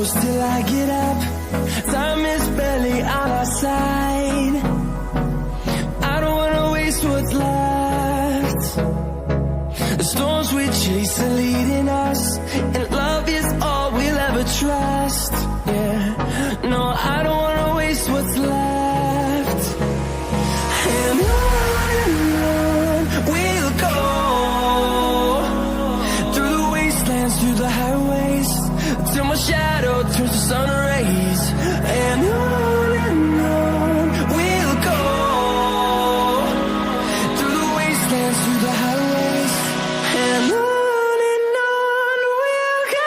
close till I get up. Time is barely on our side. I don't wanna waste what's left. The storms we chase are leading us, and love is all we'll ever trust. Yeah, no, I don't wanna waste what's left. And on we'll go, through the wastelands, through the highways, till my shadow turns to sun rays. And on we'll go, through the wastelands, through the highways, and on we'll go.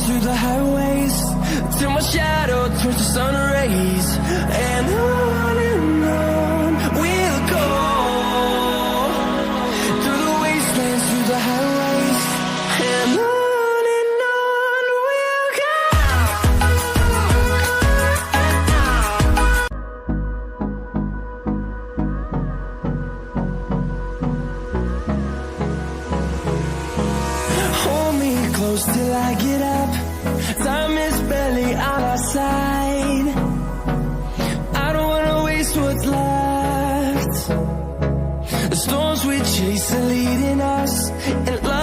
Through the highways, till my shadow turns to sun rays. And on we'll go, through the wastelands, through the highways, and on we'll go. Hold me close till I get up. Time is barely on our side. I don't wanna waste what's left. The storms we chase are leading us, and love